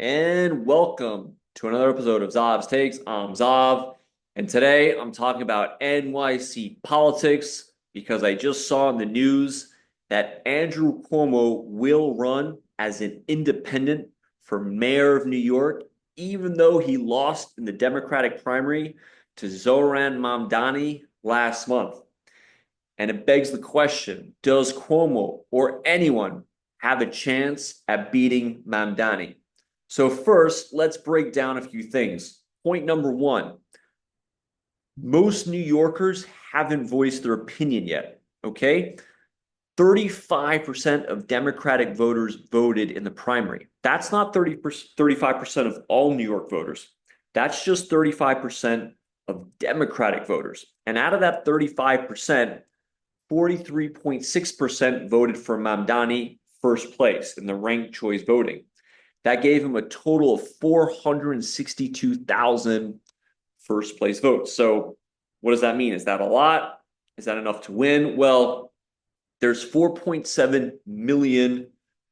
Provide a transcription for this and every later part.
And welcome to another episode of Zav's Takes. I'm Zav, and today I'm talking about NYC politics because I just saw in the news that Andrew Cuomo will run as an independent for mayor of New York, even though he lost in the Democratic primary to Zohran Mamdani last month. And it begs the question, does Cuomo or anyone have a chance at beating Mamdani? So, first, let's break down a few things. Point number one, most New Yorkers haven't voiced their opinion yet. Okay. 35% of Democratic voters voted in the primary. That's not 35% of all New York voters. That's just 35% of Democratic voters. And out of that 35%, 43.6% voted for Mamdani first place in the ranked choice voting. That gave him a total of 462,000 first place votes. So, what does that mean? Is that a lot? Is that enough to win? Well, there's 4.7 million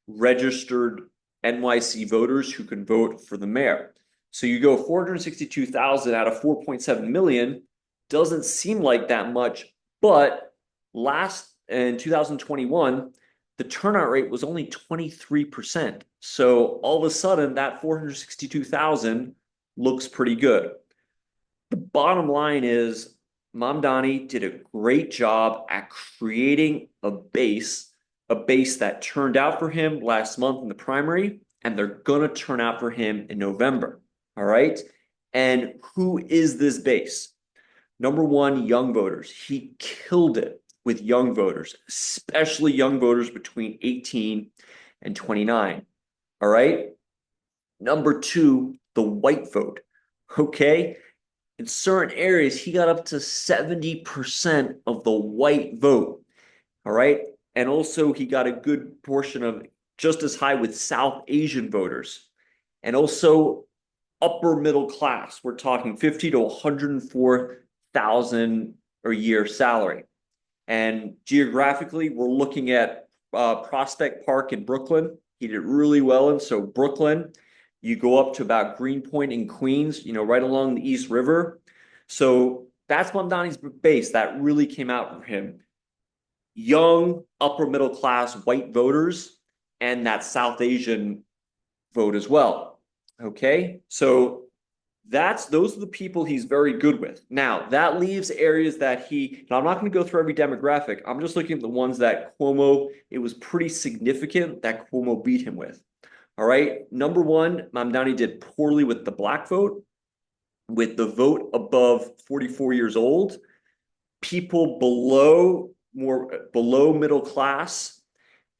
registered NYC voters who can vote for the mayor. So you go 462,000 out of 4.7 million, doesn't seem like that much, but last in 2021, the turnout rate was only 23%. So all of a sudden, that 462,000 looks pretty good. The bottom line is Mamdani did a great job at creating a base that turned out for him last month in the primary, and they're going to turn out for him in November. All right. And who is this base? Number one, young voters. He killed it with young voters, especially young voters between 18 and 29. All right. Number two, the white vote. Okay. In certain areas, he got up to 70% of the white vote. All right. And also, he got a good portion of just as high with South Asian voters and also upper middle class. We're talking 50 to 104,000 a year salary. And geographically, we're looking at Prospect Park in Brooklyn. He did really well. And so, Brooklyn, you go up to about Greenpoint in Queens, right along the East River. So, that's Mamdani's base. That really came out for him. Young, upper middle class white voters, and that South Asian vote as well. Okay. So, those are the people he's very good with. Now, that leaves areas that now I'm not going to go through every demographic. I'm just looking at the ones that it was pretty significant that Cuomo beat him with. All right. Number one, Mamdani did poorly with the black vote, with the vote above 44 years old, people below middle class,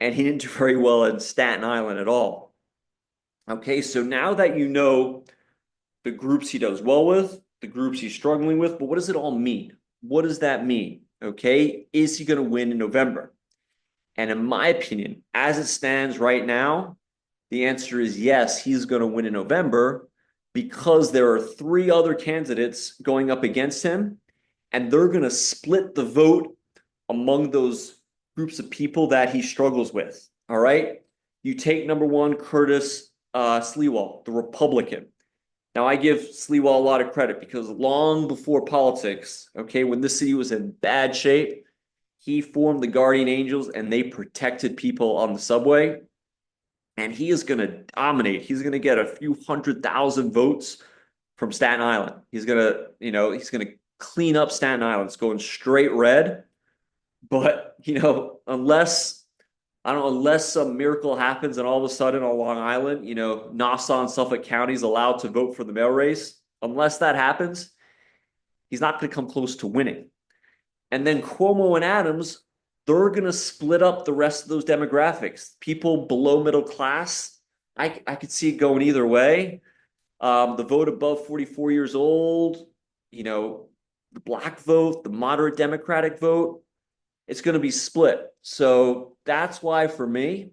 and he didn't do very well in Staten Island at all. Okay. So now that you know the groups he does well with, the groups he's struggling with. But what does it all mean? What does that mean? Okay. Is he going to win in November? And in my opinion, as it stands right now, the answer is yes, he's going to win in November because there are three other candidates going up against him, and they're going to split the vote among those groups of people that he struggles with. All right. You take number one, Curtis Sliwa, the Republican. Now, I give Sliwa a lot of credit because long before politics, okay, when this city was in bad shape, he formed the Guardian Angels and they protected people on the subway. And he is going to dominate. He's going to get a few 100,000 votes from Staten Island. He's going to clean up Staten Island. It's going straight red. But, unless some miracle happens and all of a sudden on Long Island, Nassau and Suffolk counties allowed to vote for the mail race, unless that happens, he's not going to come close to winning. And then Cuomo and Adams, they're going to split up the rest of those demographics. People below middle class, I could see it going either way. The vote above 44 years old, the black vote, the moderate Democratic vote, it's going to be split. So that's why for me,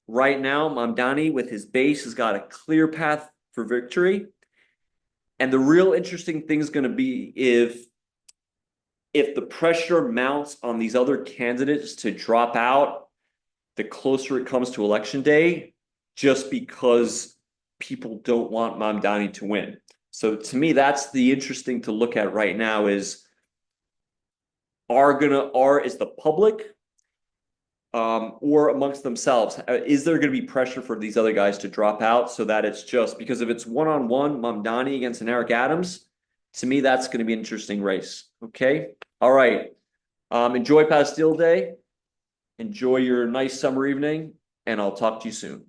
right now, Mamdani with his base has got a clear path for victory. And the real interesting thing is going to be if the pressure mounts on these other candidates to drop out the closer it comes to election day, just because people don't want Mamdani to win. So to me, that's the interesting to look at right now is is the public or amongst themselves, is there going to be pressure for these other guys to drop out so that it's just because if it's one-on-one Mamdani against an Eric Adams, to me, that's going to be an interesting race. Okay. All right. Enjoy Pastille Day. Enjoy your nice summer evening, and I'll talk to you soon.